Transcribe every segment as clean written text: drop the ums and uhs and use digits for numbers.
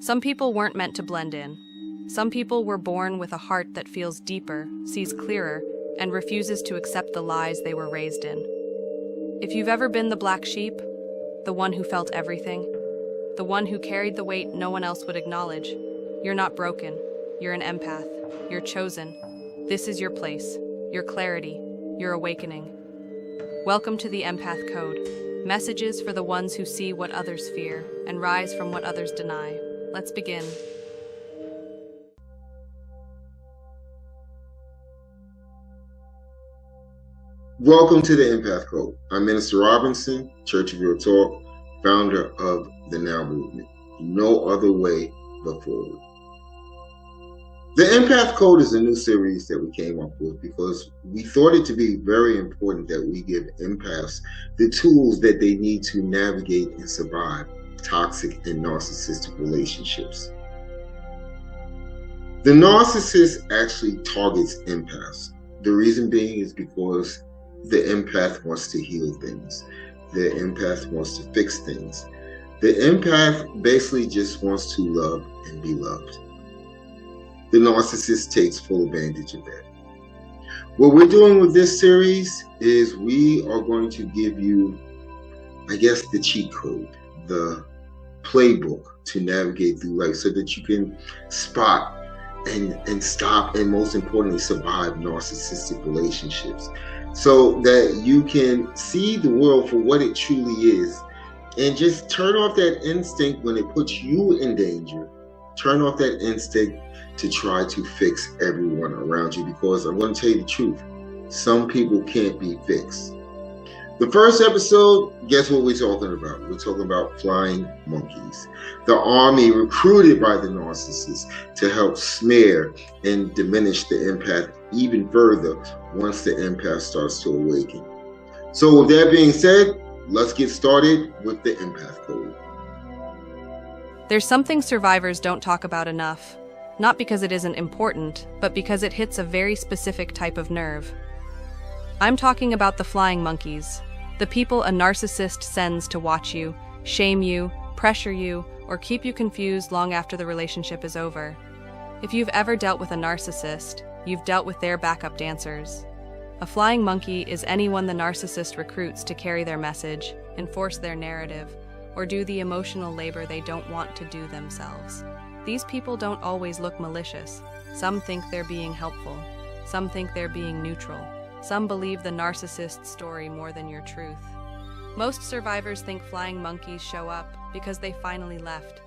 Some people weren't meant to blend in. Some people were born with a heart that feels deeper, sees clearer, and refuses to accept the lies they were raised in. If you've ever been the black sheep, the one who felt everything, the one who carried the weight no one else would acknowledge, you're not broken. You're an empath. You're chosen. This is your place, your clarity, your awakening. Welcome to the Empath Code. Messages for the ones who see what others fear and rise from what others deny. Let's begin. Welcome to the Empath Code. I'm Minister Robinson, Church of Real Talk, founder of the Now Movement. No other way but forward. The Empath Code is a new series that we came up with because we thought it to be very important that we give empaths the tools that they need to navigate and survive toxic and narcissistic relationships. The narcissist actually targets empaths. The reason being is because the empath wants to heal things. The empath wants to fix things. The empath basically just wants to love and be loved. The narcissist takes full advantage of that. What we're doing with this series is we are going to give you, the cheat code, the playbook to navigate through life so that you can spot and stop and most importantly survive narcissistic relationships, so that you can see the world for what it truly is and just turn off that instinct when it puts you in danger. Turn off that instinct to try to fix everyone around you, because I'm going to tell you the truth, some people can't be fixed. The first episode, guess what we're talking about? We're talking about flying monkeys. The army recruited by the narcissist to help smear and diminish the empath even further once the empath starts to awaken. So with that being said, let's get started with the Empath Code. There's something survivors don't talk about enough. Not because it isn't important, but because it hits a very specific type of nerve. I'm talking about the flying monkeys. The people a narcissist sends to watch you, shame you, pressure you, or keep you confused long after the relationship is over. If you've ever dealt with a narcissist, you've dealt with their backup dancers. A flying monkey is anyone the narcissist recruits to carry their message, enforce their narrative, or do the emotional labor they don't want to do themselves. These people don't always look malicious. Some think they're being helpful. Some think they're being neutral. Some believe the narcissist's story more than your truth. Most survivors think flying monkeys show up because they finally left,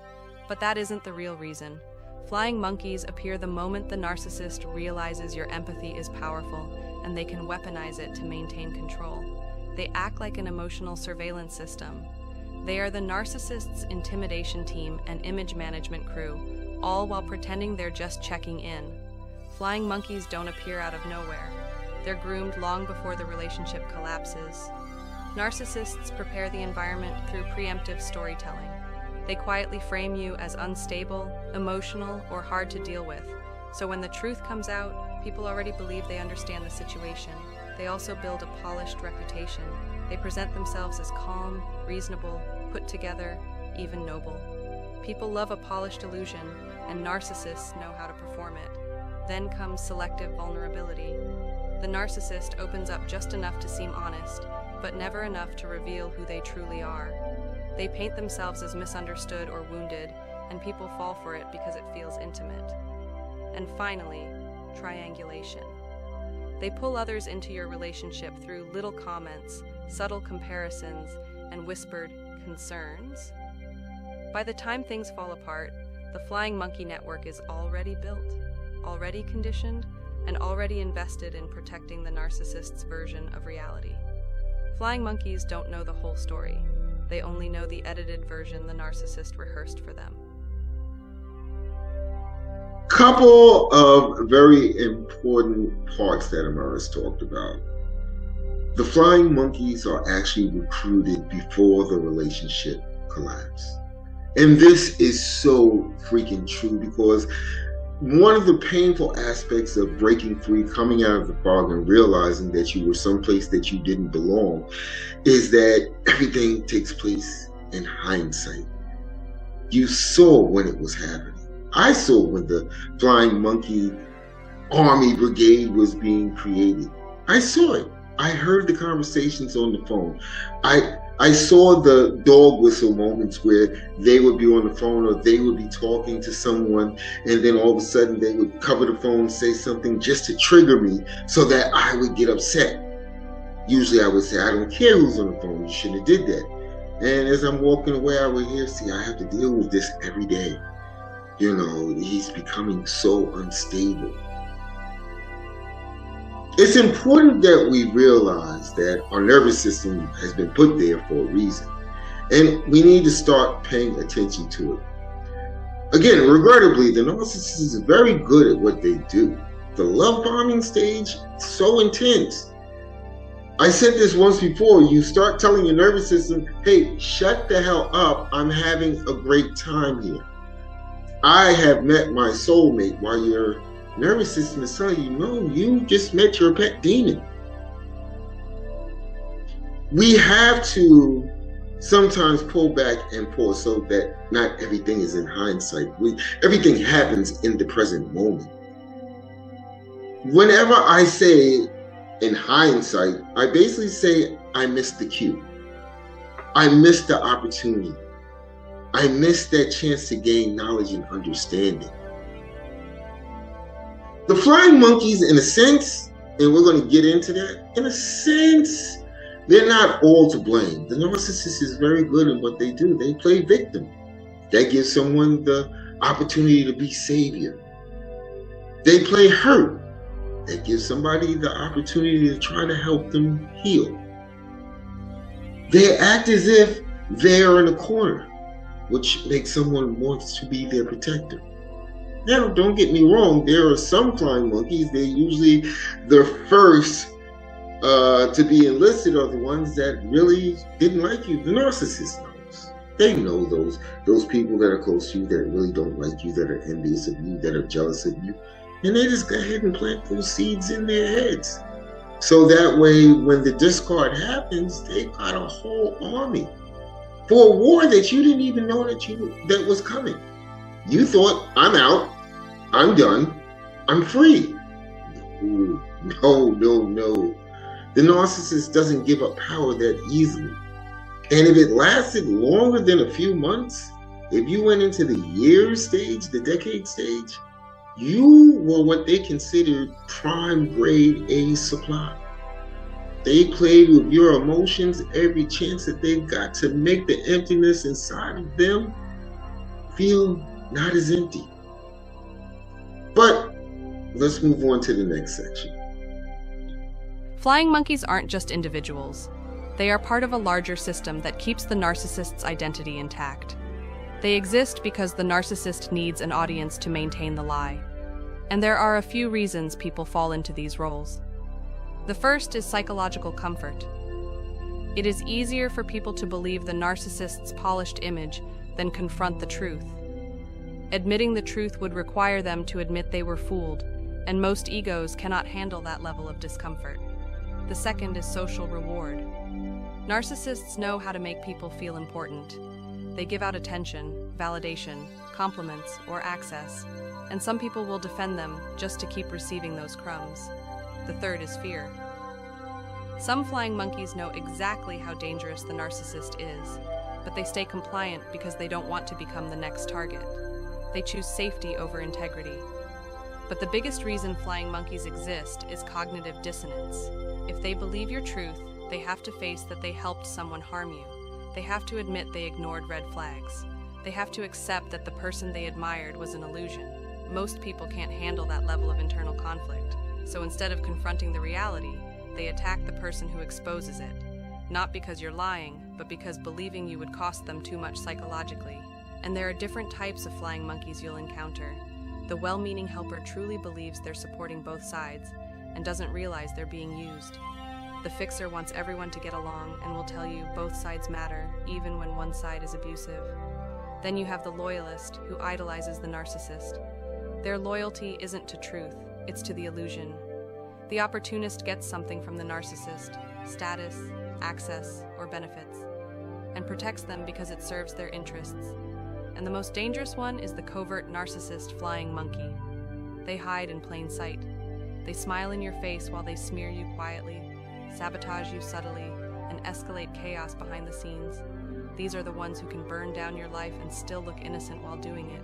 but that isn't the real reason. Flying monkeys appear the moment the narcissist realizes your empathy is powerful and they can weaponize it to maintain control. They act like an emotional surveillance system. They are the narcissist's intimidation team and image management crew, all while pretending they're just checking in. Flying monkeys don't appear out of nowhere. They're groomed long before the relationship collapses. Narcissists prepare the environment through preemptive storytelling. They quietly frame you as unstable, emotional, or hard to deal with. So when the truth comes out, people already believe they understand the situation. They also build a polished reputation. They present themselves as calm, reasonable, put together, even noble. People love a polished illusion, and narcissists know how to perform it. Then comes selective vulnerability. The narcissist opens up just enough to seem honest, but never enough to reveal who they truly are. They paint themselves as misunderstood or wounded, and people fall for it because it feels intimate. And finally, triangulation. They pull others into your relationship through little comments, subtle comparisons, and whispered concerns. By the time things fall apart, the flying monkey network is already built, already conditioned, and already invested in protecting the narcissist's version of reality. Flying monkeys don't know the whole story. They only know the edited version the narcissist rehearsed for them. Couple of very important parts that Amaris talked about. The flying monkeys are actually recruited before the relationship collapses. And this is so freaking true, because one of the painful aspects of breaking free, coming out of the fog and realizing that you were someplace that you didn't belong, is that everything takes place in hindsight. You saw when it was happening. I saw when the Flying Monkey Army Brigade was being created. I saw it. I heard the conversations on the phone. I saw the dog whistle moments where they would be on the phone or they would be talking to someone, and then all of a sudden they would cover the phone and say something just to trigger me so that I would get upset. Usually I would say, I don't care who's on the phone, you shouldn't have did that. And as I'm walking away, I would hear, see, I have to deal with this every day. You know, he's becoming so unstable. It's important that we realize that our nervous system has been put there for a reason, and we need to start paying attention to it. Again, regrettably, the narcissist is very good at what they do. The love bombing stage, so intense. I said this once before, you start telling your nervous system, hey, shut the hell up, I'm having a great time here. I have met my soulmate, while your nervous system is telling you, no, you just met your pet demon. We have to sometimes pull back and pause so that not everything is in hindsight. Everything happens in the present moment. Whenever I say in hindsight, I basically say I missed the cue. I missed the opportunity. I missed that chance to gain knowledge and understanding. The flying monkeys, in a sense, and we're going to get into that, in a sense, they're not all to blame. The narcissist is very good at what they do. They play victim. That gives someone the opportunity to be savior. They play hurt. That gives somebody the opportunity to try to help them heal. They act as if they're in a corner, which makes someone want to be their protector. Now, don't get me wrong, there are some flying monkeys, they're usually the first to be enlisted are the ones that really didn't like you. The narcissist knows. They know those people that are close to you that really don't like you, that are envious of you, that are jealous of you. And they just go ahead and plant those seeds in their heads. So that way, when the discard happens, they've got a whole army for a war that you didn't even know that was coming. You thought, I'm out, I'm done, I'm free. No. The narcissist doesn't give up power that easily. And if it lasted longer than a few months, if you went into the year stage, the decade stage, you were what they considered prime grade A supply. They played with your emotions every chance that they've got to make the emptiness inside of them feel not as empty. But let's move on to the next section. Flying monkeys aren't just individuals. They are part of a larger system that keeps the narcissist's identity intact. They exist because the narcissist needs an audience to maintain the lie. And there are a few reasons people fall into these roles. The first is psychological comfort. It is easier for people to believe the narcissist's polished image than confront the truth. Admitting the truth would require them to admit they were fooled, and most egos cannot handle that level of discomfort. The second is social reward. Narcissists know how to make people feel important. They give out attention, validation, compliments, or access, and some people will defend them just to keep receiving those crumbs. The third is fear. Some flying monkeys know exactly how dangerous the narcissist is, but they stay compliant because they don't want to become the next target. They choose safety over integrity. But the biggest reason flying monkeys exist is cognitive dissonance. If they believe your truth, they have to face that they helped someone harm you. They have to admit they ignored red flags. They have to accept that the person they admired was an illusion. Most people can't handle that level of internal conflict. So instead of confronting the reality, they attack the person who exposes it. Not because you're lying, but because believing you would cost them too much psychologically. And there are different types of flying monkeys you'll encounter. The well-meaning helper truly believes they're supporting both sides and doesn't realize they're being used. The fixer wants everyone to get along and will tell you both sides matter, even when one side is abusive. Then you have the loyalist, who idolizes the narcissist. Their loyalty isn't to truth, it's to the illusion. The opportunist gets something from the narcissist, status, access, or benefits, and protects them because it serves their interests. And the most dangerous one is the covert narcissist flying monkey. They hide in plain sight. They smile in your face while they smear you quietly, sabotage you subtly, and escalate chaos behind the scenes. These are the ones who can burn down your life and still look innocent while doing it.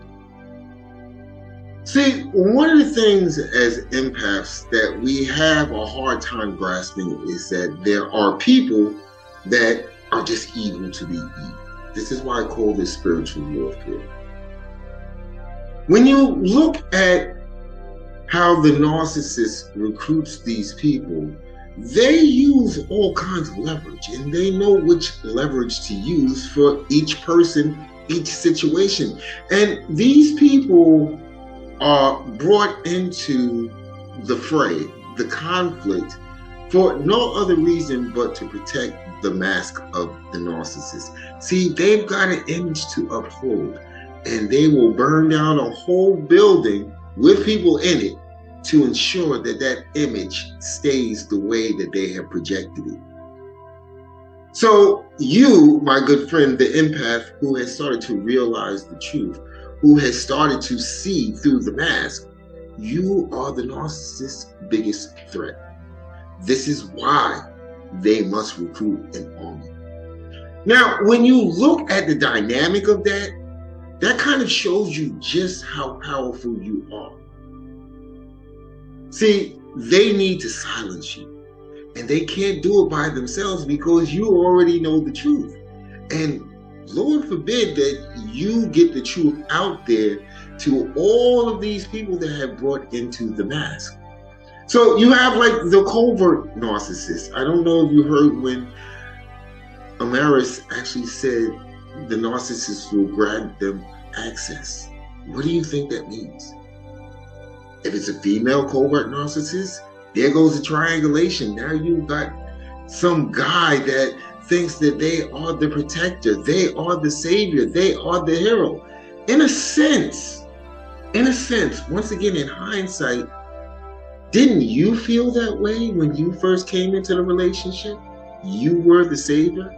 See, one of the things as empaths that we have a hard time grasping is that there are people that are just evil to be evil. This is why I call this spiritual warfare. When you look at how the narcissist recruits these people, they use all kinds of leverage, and they know which leverage to use for each person, each situation. And these people are brought into the fray, the conflict, for no other reason but to protect the mask of the narcissist. See, they've got an image to uphold, and they will burn down a whole building with people in it to ensure that that image stays the way that they have projected it. So you, my good friend, the empath who has started to realize the truth, who has started to see through the mask, you are the narcissist's biggest threat. This is why they must recruit an army. Now, when you look at the dynamic of that, that kind of shows you just how powerful you are. See, they need to silence you, and they can't do it by themselves because you already know the truth. And Lord forbid that you get the truth out there to all of these people that have brought into the mask. So you have like the covert narcissist. I don't know if you heard when Amaris actually said the narcissist will grant them access. What do you think that means? If it's a female covert narcissist, there goes the triangulation. Now you've got some guy that thinks that they are the protector, they are the savior, they are the hero. In a sense, once again, in hindsight, didn't you feel that way when you first came into the relationship? You were the savior?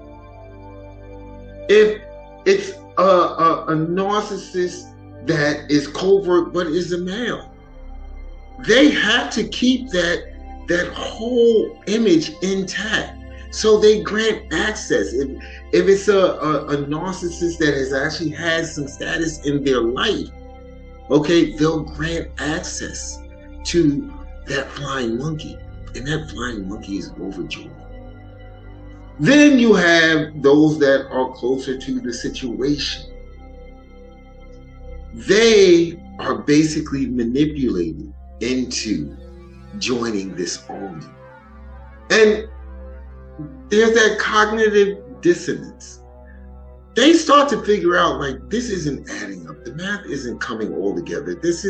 If it's a narcissist that is covert but is a male, they have to keep that whole image intact. So they grant access. If it's a narcissist that has actually had some status in their life, okay, they'll grant access to that flying monkey. And that flying monkey is overjoyed. Then you have those that are closer to the situation. They are basically manipulated into joining this army. And there's that cognitive dissonance. They start to figure out, like, this isn't adding up. The math isn't coming all together. This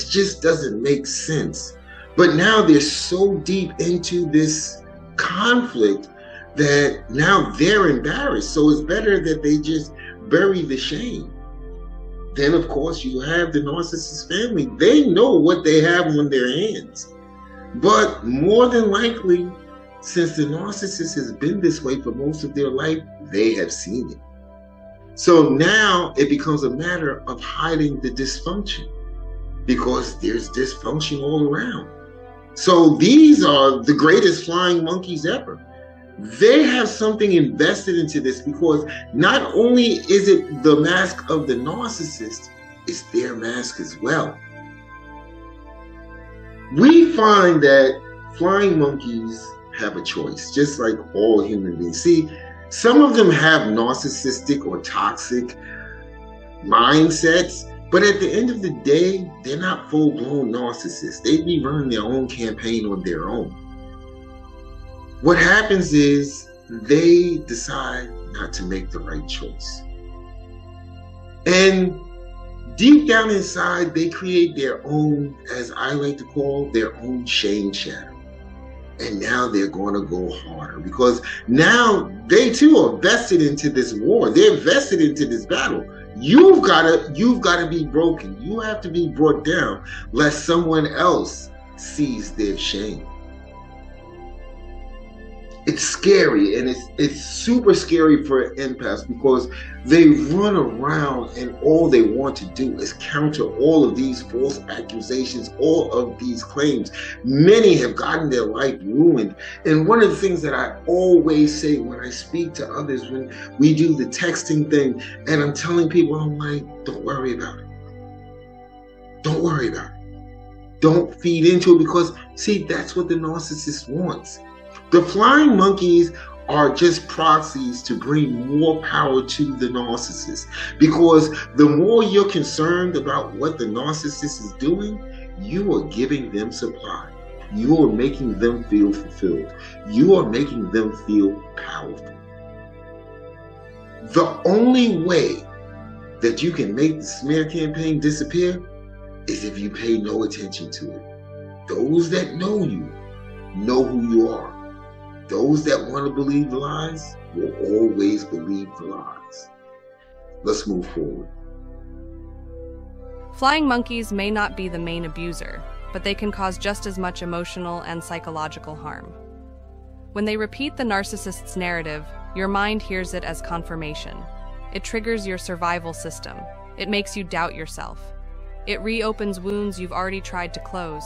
just doesn't make sense. But now they're so deep into this conflict that now they're embarrassed. So it's better that they just bury the shame. Then, of course, you have the narcissist family. They know what they have on their hands. But more than likely, since the narcissist has been this way for most of their life, they have seen it. So now it becomes a matter of hiding the dysfunction because there's dysfunction all around. So these are the greatest flying monkeys ever. They have something invested into this because not only is it the mask of the narcissist, it's their mask as well. We find that flying monkeys have a choice, just like all human beings. See, some of them have narcissistic or toxic mindsets, but at the end of the day, they're not full-blown narcissists. They be running their own campaign on their own. What happens is they decide not to make the right choice. And deep down inside, they create their own, as I like to call, their own shame shadow. And now they're going to go harder because now they too are vested into this war. They're vested into this battle. You've got to be broken. You have to be brought down lest someone else sees their shame. It's scary, and it's super scary for empaths because they run around and all they want to do is counter all of these false accusations, all of these claims. Many have gotten their life ruined. And one of the things that I always say when I speak to others, when we do the texting thing, and I'm telling people, I'm like, don't worry about it. Don't worry about it. Don't feed into it, because see, that's what the narcissist wants. The flying monkeys are just proxies to bring more power to the narcissist, because the more you're concerned about what the narcissist is doing, you are giving them supply. You are making them feel fulfilled. You are making them feel powerful. The only way that you can make the smear campaign disappear is if you pay no attention to it. Those that know you know who you are. Those that want to believe the lies will always believe the lies. Let's move forward. Flying monkeys may not be the main abuser, but they can cause just as much emotional and psychological harm. When they repeat the narcissist's narrative, your mind hears it as confirmation. It triggers your survival system. It makes you doubt yourself. It reopens wounds you've already tried to close.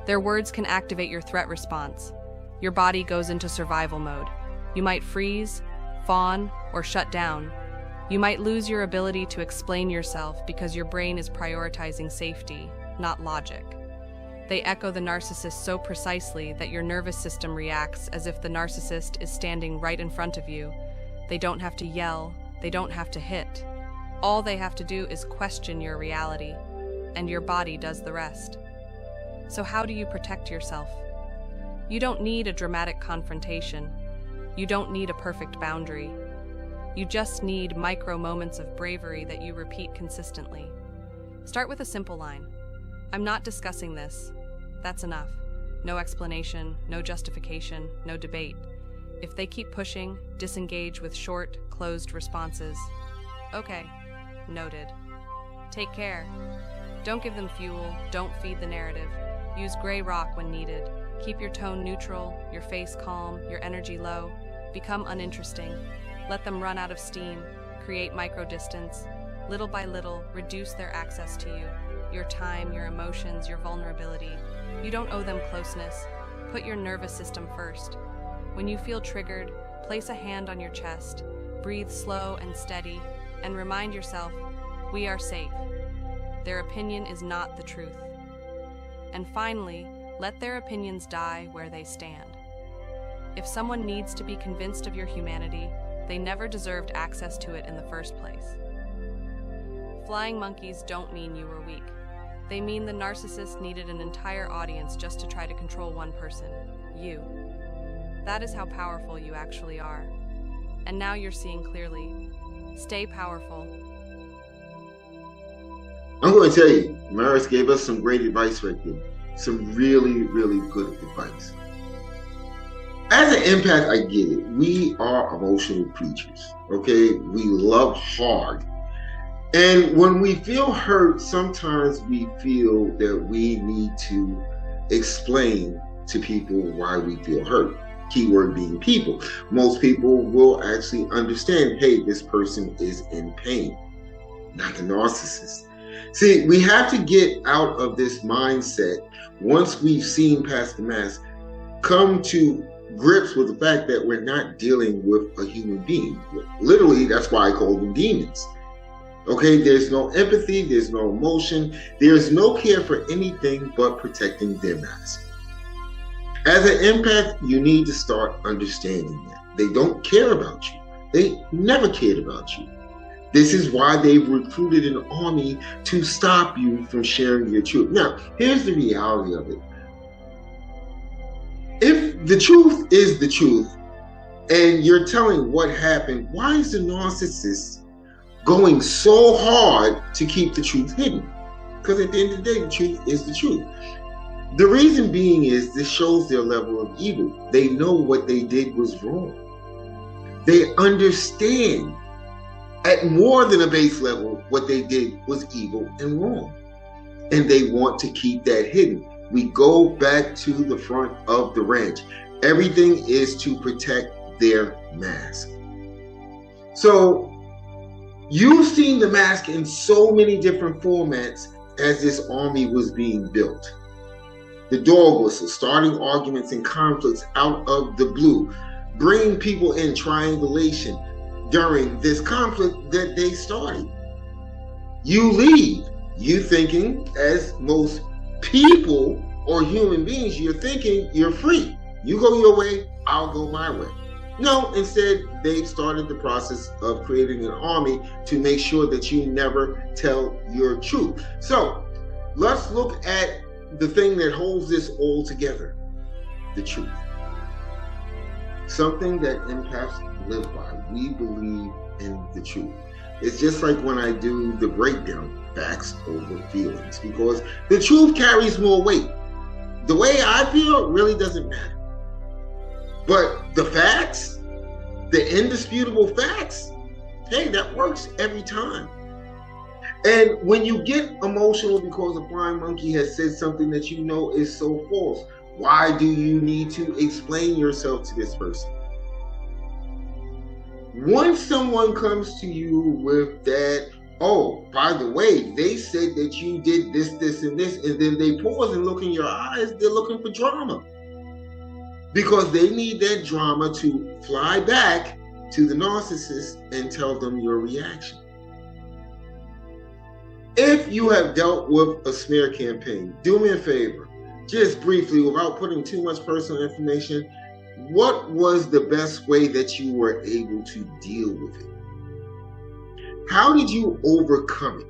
Their words can activate your threat response. Your body goes into survival mode. You might freeze, fawn, or shut down. You might lose your ability to explain yourself because your brain is prioritizing safety, not logic. They echo the narcissist so precisely that your nervous system reacts as if the narcissist is standing right in front of you. They don't have to yell, they don't have to hit. All they have to do is question your reality, and your body does the rest. So how do you protect yourself? You don't need a dramatic confrontation. You don't need a perfect boundary. You just need micro moments of bravery that you repeat consistently. Start with a simple line. I'm not discussing this. That's enough. No explanation, no justification, no debate. If they keep pushing, disengage with short, closed responses. Okay, noted. Take care. Don't give them fuel, don't feed the narrative. Use gray rock when needed. Keep your tone neutral, your face calm, your energy low. Become uninteresting. Let them run out of steam. Create micro-distance. Little by little, reduce their access to you. Your time, your emotions, your vulnerability. You don't owe them closeness. Put your nervous system first. When you feel triggered, place a hand on your chest. Breathe slow and steady, and remind yourself, we are safe. Their opinion is not the truth. And finally, let their opinions die where they stand. If someone needs to be convinced of your humanity, they never deserved access to it in the first place. Flying monkeys don't mean you were weak. They mean the narcissist needed an entire audience just to try to control one person, you. That is how powerful you actually are. And now you're seeing clearly. Stay powerful. I'm going to tell you, Maris gave us some great advice right there. Some really, really good advice. As an empath, I get it. We are emotional creatures, okay? We love hard. And when we feel hurt, sometimes we feel that we need to explain to people why we feel hurt. Keyword being people. Most people will actually understand, hey, this person is in pain. Not a narcissist. See, we have to get out of this mindset once we've seen past the mask, come to grips with the fact that we're not dealing with a human being. Literally, that's why I call them demons. Okay, there's no empathy, there's no emotion, there's no care for anything but protecting their mask. As an empath, you need to start understanding that. They don't care about you. They never cared about you. This is why they've recruited an army to stop you from sharing your truth. Now, here's the reality of it. If the truth is the truth, and you're telling what happened, why is the narcissist going so hard to keep the truth hidden? Because at the end of the day, the truth is the truth. The reason being is this shows their level of evil. They know what they did was wrong. They understand at more than a base level what they did was evil and wrong. And they want to keep that hidden. We go back to the front of the ranch. Everything is to protect their mask. So you've seen the mask in so many different formats as this army was being built. The dog whistle, starting arguments and conflicts out of the blue, bringing people in triangulation during this conflict that they started. You leave, you thinking, as most people or human beings, you're thinking you're free. You go your way, I'll go my way. No, instead, they started the process of creating an army to make sure that you never tell your truth. So let's look at the thing that holds this all together, the truth. Something that empaths live by. We believe in the truth. It's just like when I do the breakdown, facts over feelings, because the truth carries more weight. The way I feel really doesn't matter. But the facts, the indisputable facts, hey, that works every time. And when you get emotional because a flying monkey has said something that you know is so false, why do you need to explain yourself to this person? Once someone comes to you with that, oh, by the way, they said that you did this, this, and this, and then they pause and look in your eyes, they're looking for drama. Because they need that drama to fly back to the narcissist and tell them your reaction. If you have dealt with a smear campaign, do me a favor, just briefly, without putting too much personal information, what was the best way that you were able to deal with it? How did you overcome it?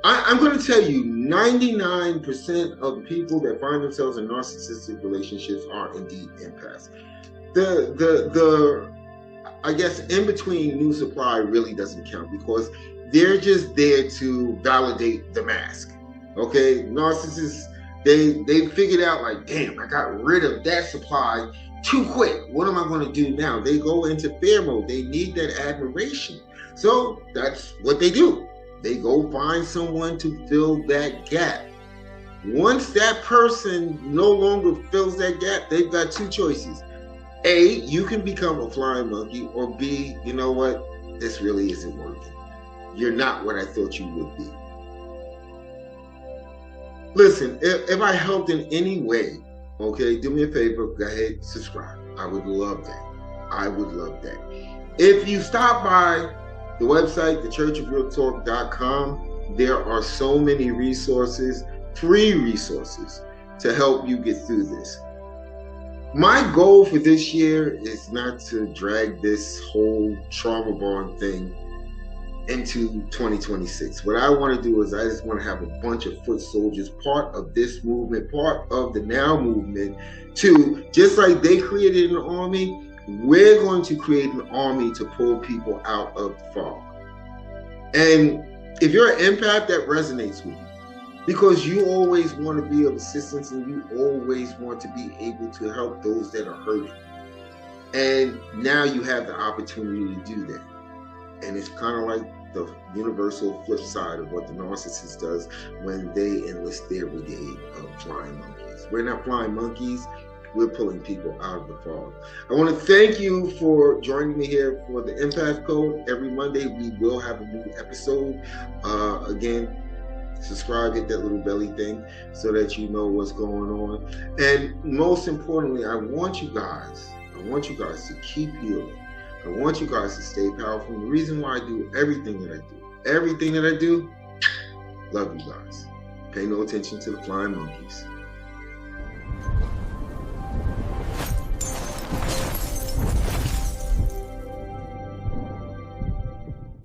I'm going to tell you, 99% of people that find themselves in narcissistic relationships are indeed empaths. I guess in between new supply really doesn't count, because they're just there to validate the mask. Okay, narcissists, they figured out, like, damn, I got rid of that supply too quick. What am I going to do now? They go into fear mode. They need that admiration. So that's what they do. They go find someone to fill that gap. Once that person no longer fills that gap, they've got two choices. A, you can become a flying monkey, or B, you know what? This really isn't working. You're not what I thought you would be. Listen, if I helped in any way, okay, do me a favor, go ahead, subscribe. I would love that. I would love that. If you stop by the website, thechurchofrealtalk.com, there are so many resources, free resources, to help you get through this. My goal for this year is not to drag this whole trauma bond thing into 2026. What I want to do is I just want to have a bunch of foot soldiers, part of this movement, part of the Now movement, to, just like they created an army, we're going to create an army to pull people out of the fog. And if you're an empath, that resonates with you, because you always want to be of assistance, and you always want to be able to help those that are hurting. And now you have the opportunity to do that. And it's kind of like the universal flip side of what the narcissist does when they enlist their brigade of flying monkeys. We're not flying monkeys. We're pulling people out of the fog. I want to thank you for joining me here for the Empath Code. Every Monday, we will have a new episode. Again, subscribe, hit that little belly thing so that you know what's going on. And most importantly, I want you guys to keep healing. I want you guys to stay powerful. And the reason why I do everything that I do, love you guys. Pay no attention to the flying monkeys.